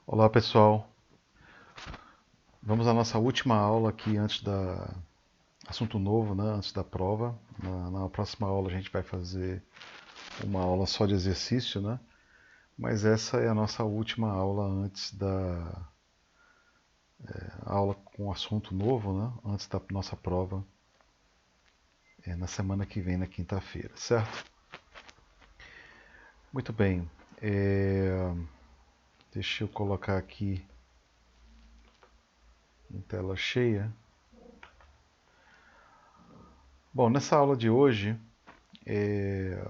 Olá pessoal, vamos à nossa última aula aqui antes da assunto novo, né? Antes da prova. Na próxima aula a gente vai fazer uma aula só de exercício, né? Mas essa é a nossa última aula antes da aula com assunto novo, né? Antes da nossa prova na semana que vem, na quinta-feira, certo? Muito bem. é, Deixa eu colocar aqui em tela cheia. Bom, nessa aula de hoje é,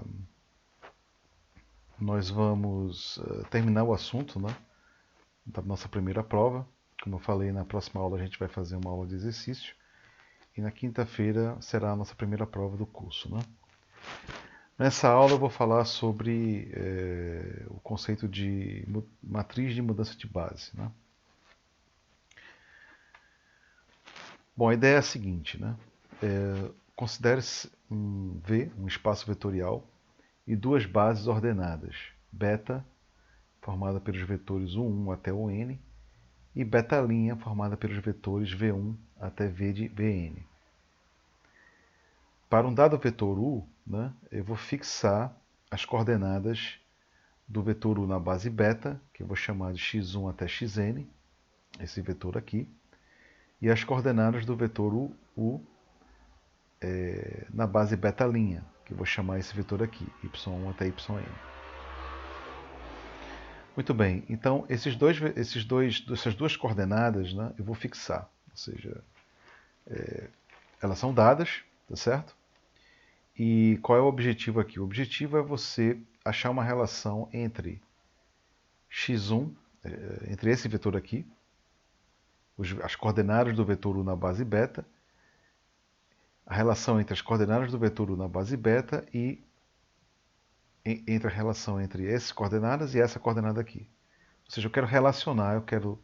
nós vamos terminar o assunto, né, da nossa primeira prova. Como eu falei, na próxima aula a gente vai fazer uma aula de exercício. E na quinta-feira será a nossa primeira prova do curso. Né? Nessa aula eu vou falar sobre o conceito de matriz de mudança de base. Né? Bom, a ideia é a seguinte. Né? Considere-se um V, um espaço vetorial, e duas bases ordenadas. Beta, formada pelos vetores U1 até o N, e beta' formada pelos vetores V1 até V de Vn. Para um dado vetor U, né, eu vou fixar as coordenadas do vetor U na base beta, que eu vou chamar de x1 até xn, esse vetor aqui, e as coordenadas do vetor U na base beta', que eu vou chamar esse vetor aqui, y1 até yn. Muito bem, então essas duas coordenadas, né, eu vou fixar, ou seja, elas são dadas, tá certo? E qual é o objetivo aqui? O objetivo é você achar uma relação entre x1, entre esse vetor aqui, as coordenadas do vetor U na base beta, a relação entre as coordenadas do vetor U na base beta e entre a relação entre essas coordenadas e essa coordenada aqui. Ou seja, eu quero relacionar, eu quero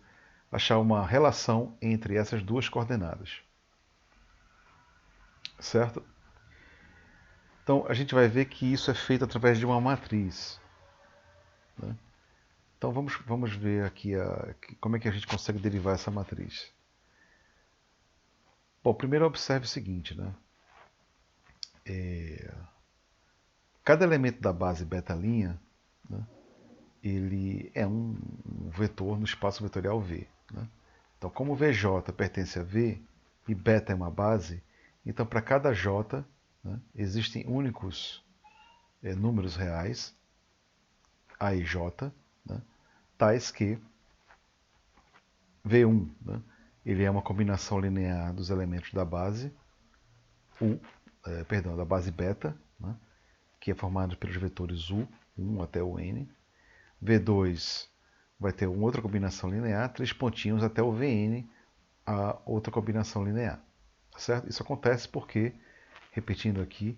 achar uma relação entre essas duas coordenadas. Certo? Então a gente vai ver que isso é feito através de uma matriz. Né? Então vamos ver aqui como é que a gente consegue derivar essa matriz. Bom, primeiro observe o seguinte, né? Cada elemento da base beta', né, ele é um vetor no espaço vetorial V. Né? Então, como VJ pertence a V e beta é uma base, então para cada J, né, existem únicos números reais, A e J, né, tais que V1, né, ele é uma combinação linear dos elementos da base da base beta, né, que é formado pelos vetores U, 1 até o N. V2 vai ter uma outra combinação linear, 3 pontinhos até o Vn, a outra combinação linear. Tá certo? Isso acontece porque, repetindo aqui,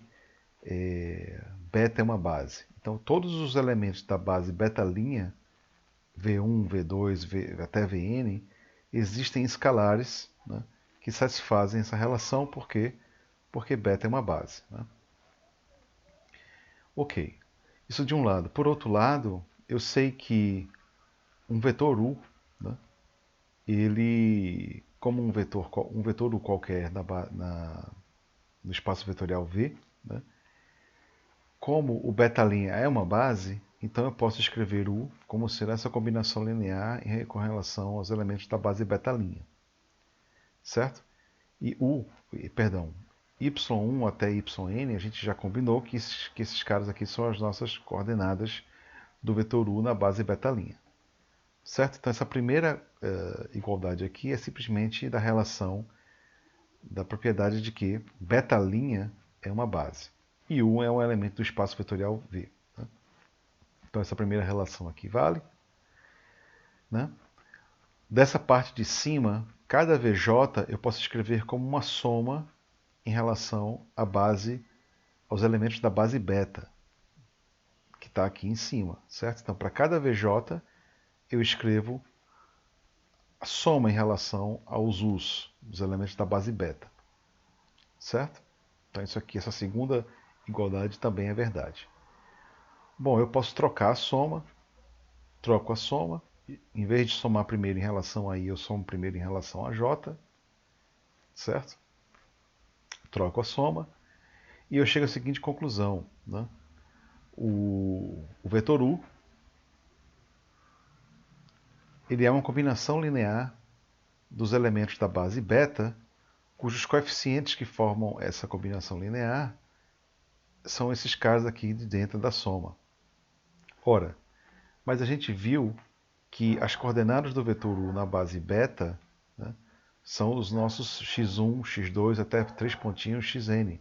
beta é uma base. Então, todos os elementos da base beta', V1, V2, até Vn, existem escalares, né, que satisfazem essa relação porque beta é uma base. Né? Ok, isso de um lado. Por outro lado, eu sei que um vetor U, né, ele, como um vetor U qualquer no espaço vetorial V, né, como o beta' é uma base, então eu posso escrever U como sendo essa combinação linear com relação aos elementos da base beta'. Certo? E y1 até yn, a gente já combinou que esses caras aqui são as nossas coordenadas do vetor U na base beta'. Certo? Então essa primeira igualdade aqui é simplesmente da relação da propriedade de que beta' é uma base e U é um elemento do espaço vetorial V. Né? Então essa primeira relação aqui vale. Né? Dessa parte de cima, cada VJ eu posso escrever como uma soma em relação aos elementos da base beta, que está aqui em cima, certo? Então, para cada VJ, eu escrevo a soma em relação aos U's, dos elementos da base beta, certo? Então, isso aqui, essa segunda igualdade também é verdade. Bom, eu posso trocar a soma, troco a soma em vez de somar primeiro em relação a I, eu somo primeiro em relação a J, certo? Troco a soma e eu chego à seguinte conclusão, né? O vetor U ele é uma combinação linear dos elementos da base beta, cujos coeficientes que formam essa combinação linear são esses caras aqui de dentro da soma. Ora, mas a gente viu que as coordenadas do vetor U na base beta, né, são os nossos x1, x2 até 3 pontinhos xn.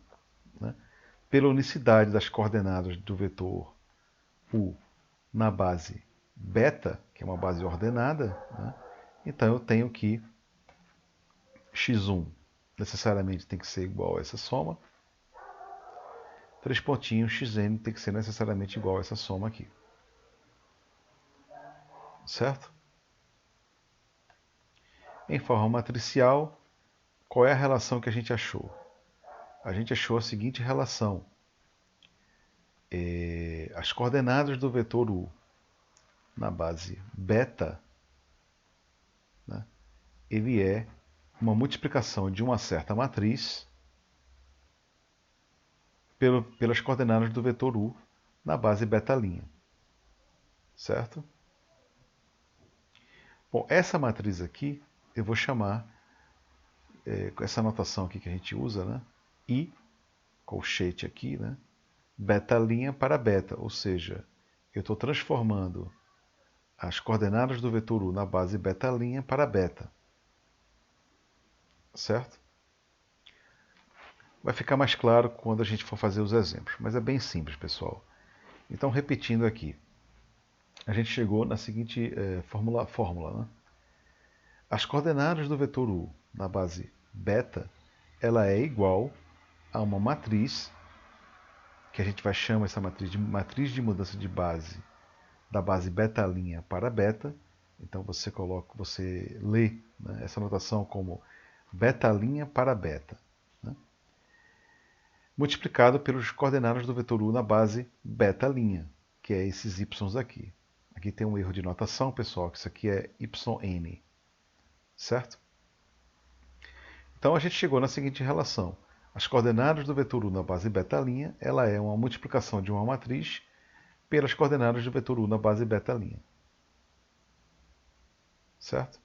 Né? Pela unicidade das coordenadas do vetor U na base beta, que é uma base ordenada, né, então eu tenho que x1 necessariamente tem que ser igual a essa soma, 3 pontinhos xn tem que ser necessariamente igual a essa soma aqui. Certo? Em forma matricial, qual é a relação que a gente achou? A gente achou a seguinte relação. As coordenadas do vetor U na base beta, né, ele é uma multiplicação de uma certa matriz pelas coordenadas do vetor U na base beta'. Certo? Bom, essa matriz aqui eu vou chamar, com essa notação aqui que a gente usa, né, I, colchete aqui, né, beta' para beta, ou seja, eu estou transformando as coordenadas do vetor U na base beta' para beta. Certo? Vai ficar mais claro quando a gente for fazer os exemplos, mas é bem simples, pessoal. Então, repetindo aqui, a gente chegou na seguinte fórmula, né? As coordenadas do vetor U na base beta, ela é igual a uma matriz, que a gente vai chamar essa matriz de mudança de base da base beta' para beta. Então você lê, né, essa notação como beta' para beta, né, multiplicado pelos coordenadas do vetor U na base beta', que é esses y aqui. Aqui tem um erro de notação, pessoal, que isso aqui é yn. Certo? Então a gente chegou na seguinte relação. As coordenadas do vetor U na base beta', ela é uma multiplicação de uma matriz pelas coordenadas do vetor U na base beta'. Certo?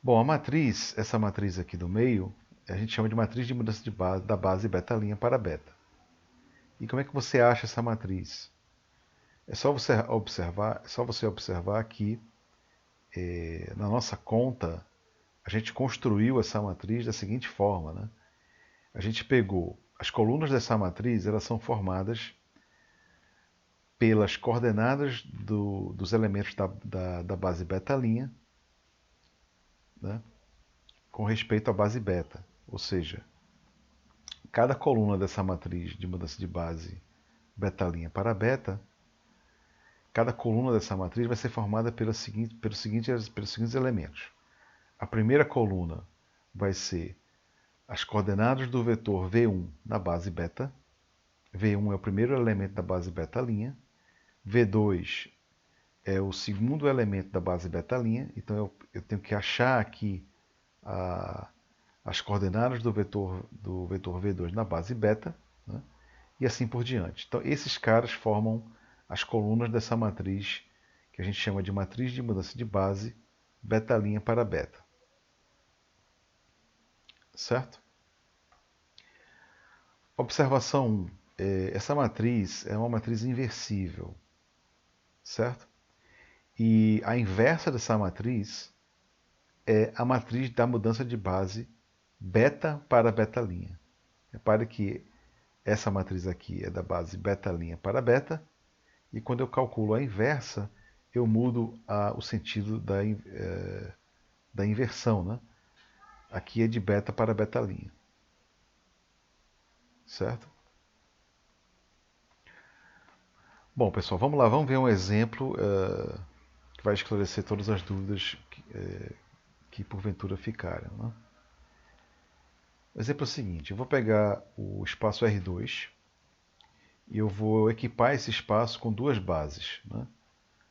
Bom, a matriz, essa matriz aqui do meio, a gente chama de matriz de mudança de base da base beta' para beta. E como é que você acha essa matriz? É só você observar que na nossa conta a gente construiu essa matriz da seguinte forma, né? A gente pegou as colunas dessa matriz, elas são formadas pelas coordenadas dos elementos da base beta', né, com respeito à base beta. Ou seja, cada coluna dessa matriz de mudança de base beta' para beta, cada coluna dessa matriz vai ser formada pelos seguintes elementos. A primeira coluna vai ser as coordenadas do vetor V1 na base beta. V1 é o primeiro elemento da base beta'. V2 é o segundo elemento da base beta'. Então eu tenho que achar aqui as coordenadas do vetor V2 na base beta, né, e assim por diante. Então esses caras formam as colunas dessa matriz que a gente chama de matriz de mudança de base beta' para beta. Certo? Observação 1. Essa matriz é uma matriz inversível. Certo? E a inversa dessa matriz é a matriz da mudança de base beta para beta'. Repare que essa matriz aqui é da base beta' para beta, e quando eu calculo a inversa, eu mudo o sentido da inversão, né? Aqui é de beta para beta'. Certo? Bom, pessoal, vamos lá, vamos ver um exemplo que vai esclarecer todas as dúvidas que porventura ficaram, né? O exemplo é o seguinte: eu vou pegar o espaço R2 e eu vou equipar esse espaço com duas bases, né?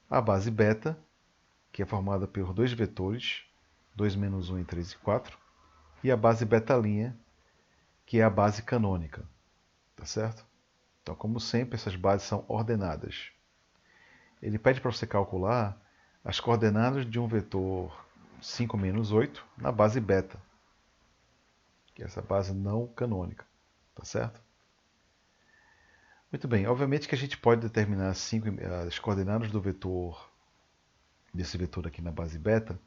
A base beta que é formada por dois vetores, 2 menos 1 em 3 e 4, e a base beta', que é a base canônica. Tá certo? Então, como sempre, essas bases são ordenadas. Ele pede para você calcular as coordenadas de um vetor 5 menos 8 na base beta, que é essa base não canônica. Tá certo? Muito bem, obviamente que a gente pode determinar as coordenadas do vetor, desse vetor aqui na base beta,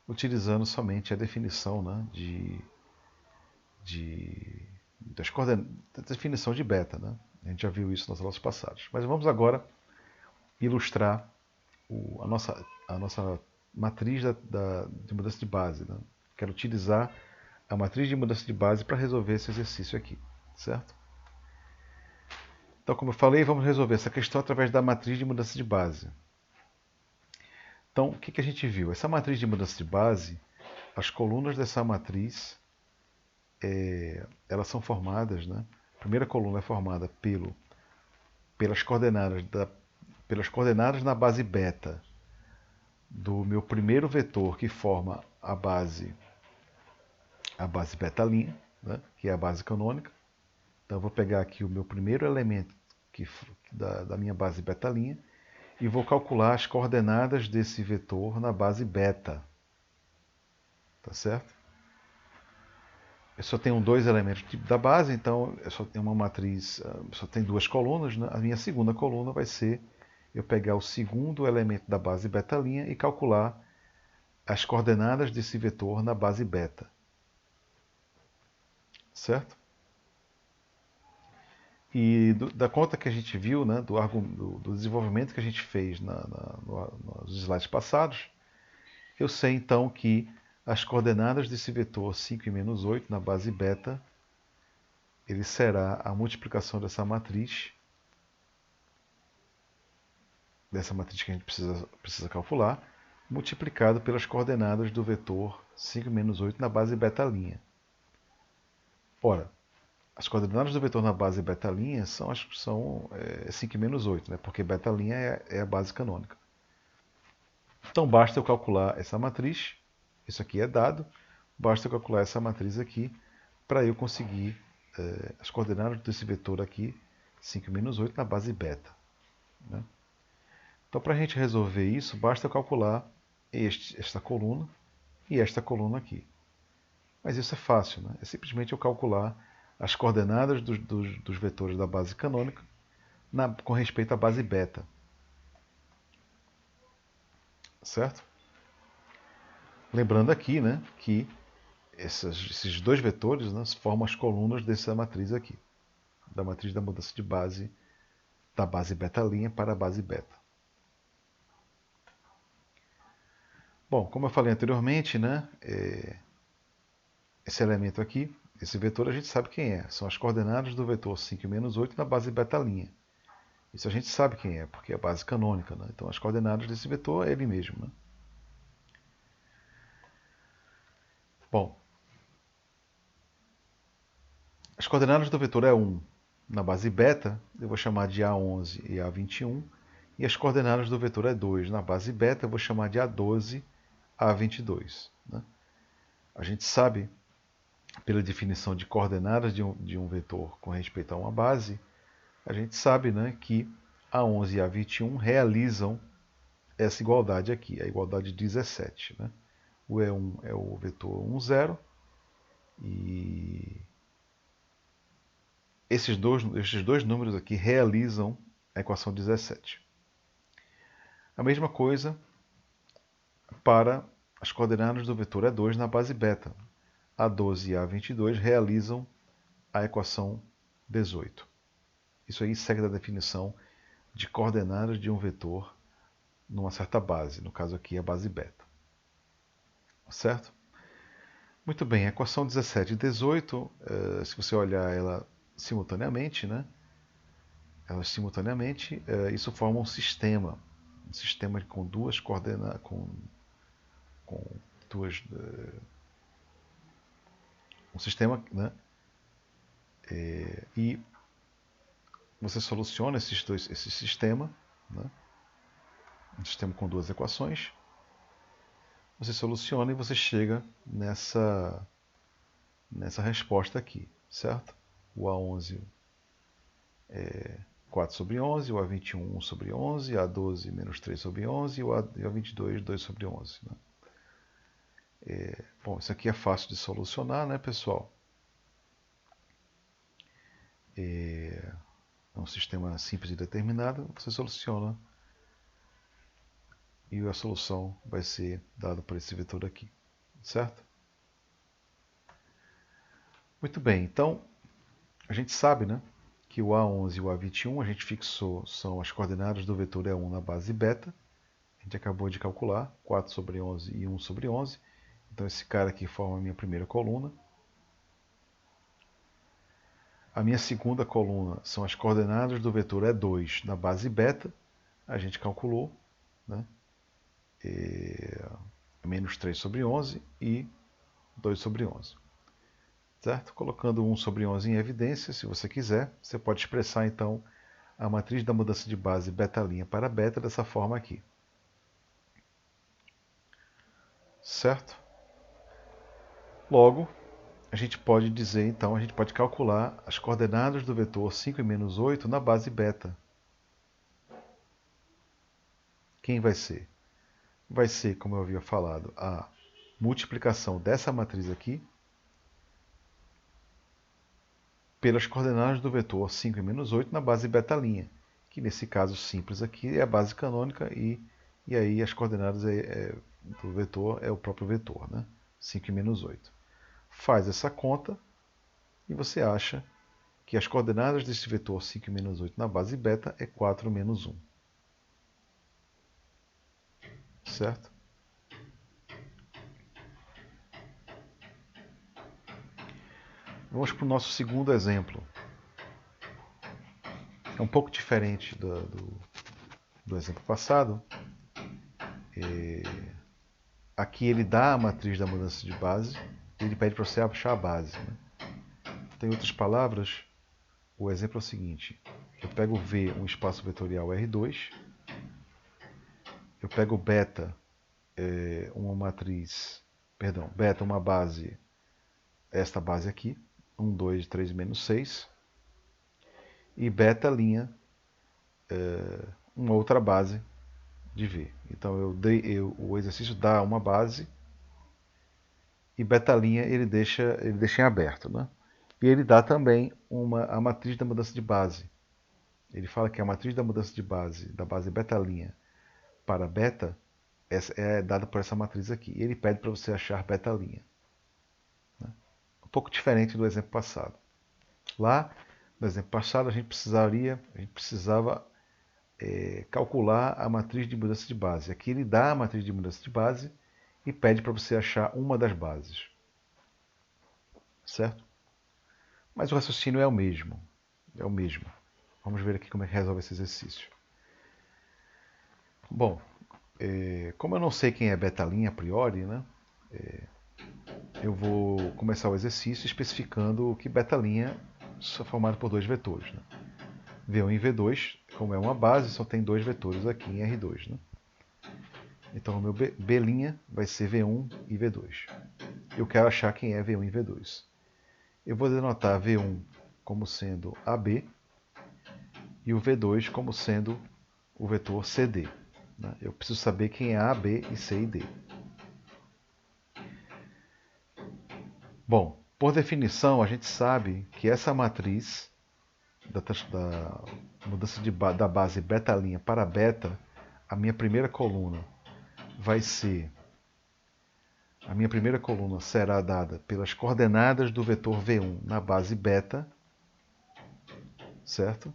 utilizando somente a definição, né, da definição de beta. Né? A gente já viu isso nas aulas passadas. Mas vamos agora ilustrar a nossa matriz de mudança de base. Né? Quero utilizar a matriz de mudança de base para resolver esse exercício aqui, certo? Então, como eu falei, vamos resolver essa questão através da matriz de mudança de base. Então, o que a gente viu? Essa matriz de mudança de base, as colunas dessa matriz, elas são formadas, né? A primeira coluna é formada pelas coordenadas na base beta do meu primeiro vetor, que forma a base beta', né? Que é a base canônica. Então, eu vou pegar aqui o meu primeiro elemento da minha base beta' e vou calcular as coordenadas desse vetor na base beta. Tá certo? Eu só tenho dois elementos da base, então eu só tenho uma matriz, só tem duas colunas. Né? A minha segunda coluna vai ser eu pegar o segundo elemento da base beta' e calcular as coordenadas desse vetor na base beta. Certo? E da conta que a gente viu, né, do desenvolvimento que a gente fez nos slides passados, eu sei então que as coordenadas desse vetor 5 e menos 8 na base beta, ele será a multiplicação dessa matriz que a gente precisa calcular, multiplicado pelas coordenadas do vetor 5 menos 8 na base beta'. Ora, as coordenadas do vetor na base beta' são 5 menos 8, né? Porque beta' é a base canônica. Então basta eu calcular essa matriz, isso aqui é dado, basta eu calcular essa matriz aqui para eu conseguir as coordenadas desse vetor aqui, 5 menos 8, na base beta. Né? Então, para a gente resolver isso, basta eu calcular esta coluna e esta coluna aqui. Mas isso é fácil, né? É simplesmente eu calcular as coordenadas dos vetores da base canônica com respeito à base beta. Certo? Lembrando aqui, né, que esses dois vetores, né, formam as colunas dessa matriz aqui, da matriz da mudança de base da base beta' para a base beta. Bom, como eu falei anteriormente, né, esse elemento aqui, esse vetor, a gente sabe quem é. São as coordenadas do vetor 5 menos 8 na base beta'. Isso a gente sabe quem é, porque é a base canônica. Né? Então as coordenadas desse vetor é ele mesmo. Né? Bom, as coordenadas do vetor é 1 na base beta, eu vou chamar de A11 e A21. E as coordenadas do vetor é 2 na base beta, eu vou chamar de A12 A22. Né? A gente sabe, pela definição de coordenadas de um vetor com respeito a uma base, a gente sabe, né, que A11 e A21 realizam essa igualdade aqui, a igualdade 17. Né? O E1 é o vetor 1, 0, e esses dois números aqui realizam a equação 17. A mesma coisa para as coordenadas do vetor E2 na base beta. A12 e A22 realizam a equação 18. Isso aí segue da definição de coordenadas de um vetor numa certa base, no caso aqui a base beta. Certo? Muito bem, a equação 17 e 18, se você olhar ela simultaneamente, né? Elas simultaneamente, isso forma um sistema com duas coordenadas, com duas, um sistema, né? E você soluciona esse sistema, né? Um sistema com duas equações, você soluciona e você chega nessa resposta aqui, certo? O A11 é 4 sobre 11, o A21 1 sobre 11, A12 menos 3 sobre 11 e o A22 2 sobre 11. Né? Bom, isso aqui é fácil de solucionar, né, pessoal? É um sistema simples e determinado, você soluciona e a solução vai ser dada por esse vetor aqui, certo? Muito bem, então a gente sabe, né, que o A11 e o A21 a gente fixou são as coordenadas do vetor E1 na base beta. A gente acabou de calcular 4 sobre 11 e 1 sobre 11. Então esse cara aqui forma a minha primeira coluna. A minha segunda coluna são as coordenadas do vetor E2 na base beta. A gente calculou, né? Menos 3 sobre 11 e 2 sobre 11. Certo? Colocando 1 sobre 11 em evidência, se você quiser, você pode expressar então a matriz da mudança de base beta' para beta dessa forma aqui. Certo? Logo, a gente pode dizer, então, a gente pode calcular as coordenadas do vetor 5 e menos 8 na base beta. Quem vai ser? Vai ser, como eu havia falado, a multiplicação dessa matriz aqui pelas coordenadas do vetor 5 e menos 8 na base beta', que nesse caso simples aqui é a base canônica e aí as coordenadas do vetor é o próprio vetor, né? 5 e menos 8. Faz essa conta e você acha que as coordenadas desse vetor 5 e menos 8 na base beta é 4 menos 1. Certo? Vamos para o nosso segundo exemplo. É um pouco diferente do exemplo passado. Aqui ele dá a matriz da mudança de base e ele pede para você achar a base. Né? Em outras palavras, o exemplo é o seguinte. Eu pego V, um espaço vetorial R2. Eu pego beta, uma matriz, perdão, beta, uma base, esta base aqui, 1, 2, 3, menos 6. E beta', uma outra base de V. Então o exercício dá uma base e beta' ele deixa em aberto. Né? E ele dá também a matriz da mudança de base. Ele fala que a matriz da mudança de base, da base beta' para beta, é dada por essa matriz aqui. E ele pede para você achar beta'. Né? Um pouco diferente do exemplo passado. Lá, no exemplo passado, a gente precisava calcular a matriz de mudança de base. Aqui ele dá a matriz de mudança de base e pede para você achar uma das bases. Certo? Mas o raciocínio é o mesmo. É o mesmo. Vamos ver aqui como é que resolve esse exercício. Bom, como eu não sei quem é beta' a priori, né, eu vou começar o exercício especificando que beta' é formado por dois vetores. Né? V1 e V2, como é uma base, só tem dois vetores aqui em R2. Né? Então o meu B' vai ser V1 e V2. Eu quero achar quem é V1 e V2. Eu vou denotar V1 como sendo AB e o V2 como sendo o vetor CD. Né? Eu preciso saber quem é A, B e C e D. Bom, por definição, a gente sabe que essa matriz da mudança da base beta' para beta, a minha primeira coluna será dada pelas coordenadas do vetor V1 na base beta, certo?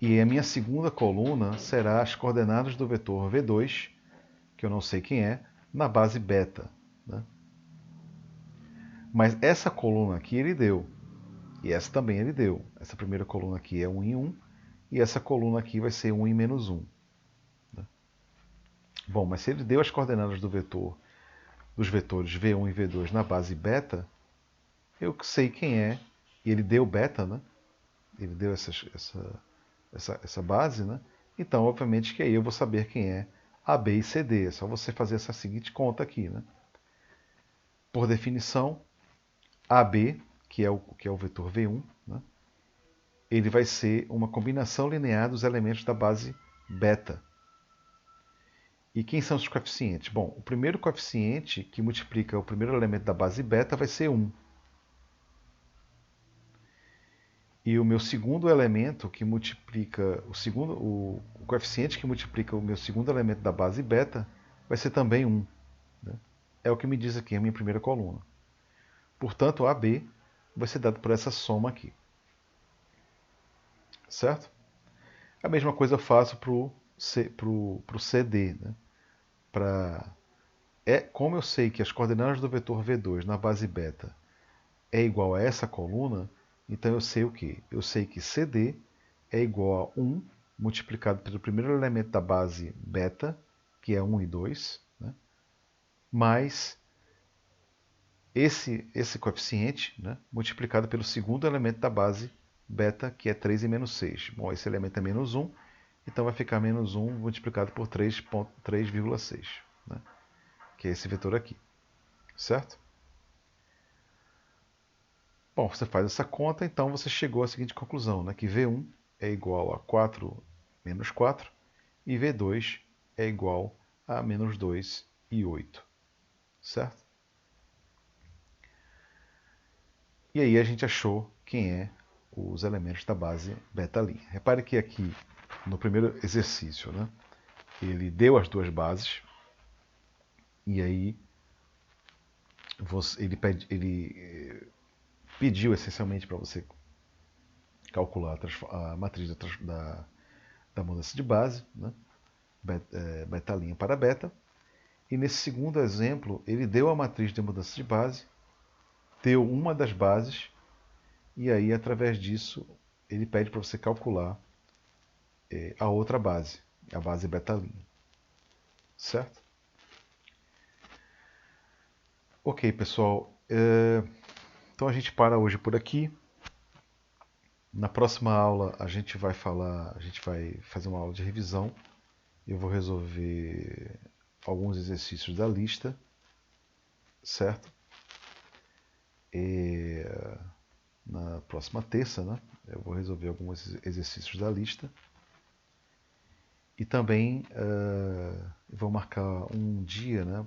E a minha segunda coluna será as coordenadas do vetor V2, que eu não sei quem é, na base beta. Né? Mas essa coluna aqui ele deu, e essa também ele deu. Essa primeira coluna aqui é 1 em 1, e essa coluna aqui vai ser 1 em menos 1. Né? Bom, mas se ele deu as coordenadas dos vetores V1 e V2 na base beta, eu sei quem é, e ele deu beta, né? Ele deu essa base, né? Então, obviamente que aí eu vou saber quem é AB e CD. É só você fazer essa seguinte conta aqui, né? Por definição, AB, que é o vetor V1, né? Ele vai ser uma combinação linear dos elementos da base beta. E quem são os coeficientes? Bom, o primeiro coeficiente que multiplica o primeiro elemento da base beta vai ser 1. E o meu segundo elemento que multiplica o coeficiente que multiplica o meu segundo elemento da base beta vai ser também 1. Né? É o que me diz aqui a minha primeira coluna. Portanto, AB vai ser dado por essa soma aqui. Certo? A mesma coisa eu faço para o CD. Né? Como eu sei que as coordenadas do vetor V2 na base beta é igual a essa coluna, então eu sei o quê? Eu sei que CD é igual a 1 multiplicado pelo primeiro elemento da base beta, que é 1 e 2, né? Mais esse coeficiente, né? Multiplicado pelo segundo elemento da base beta, que é 3 e menos 6. Bom, esse elemento é menos 1, então vai ficar menos 1 multiplicado por 3,6, né? Que é esse vetor aqui, certo? Bom, você faz essa conta, então você chegou à seguinte conclusão, né? Que V1 é igual a 4 menos 4 e V2 é igual a menos 2 e 8, certo? E aí a gente achou quem é os elementos da base beta-linha. Repare que aqui, no primeiro exercício, né, ele deu as duas bases, e aí ele pediu essencialmente para você calcular a matriz da mudança de base, né, beta-linha para beta. E nesse segundo exemplo, ele deu a matriz de mudança de base, deu uma das bases, e aí, através disso, ele pede para você calcular a outra base, a base beta-linha. Certo? Ok, pessoal. Então a gente para hoje por aqui. Na próxima aula a gente vai fazer uma aula de revisão. Eu vou resolver alguns exercícios da lista, certo? E na próxima terça, né? Eu vou resolver alguns exercícios da lista. E também vou marcar um dia, né?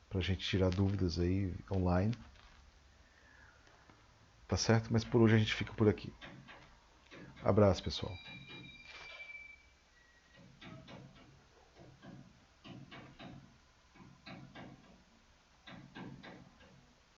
Para a gente tirar dúvidas aí online. Tá certo? Mas por hoje a gente fica por aqui. Abraço, pessoal.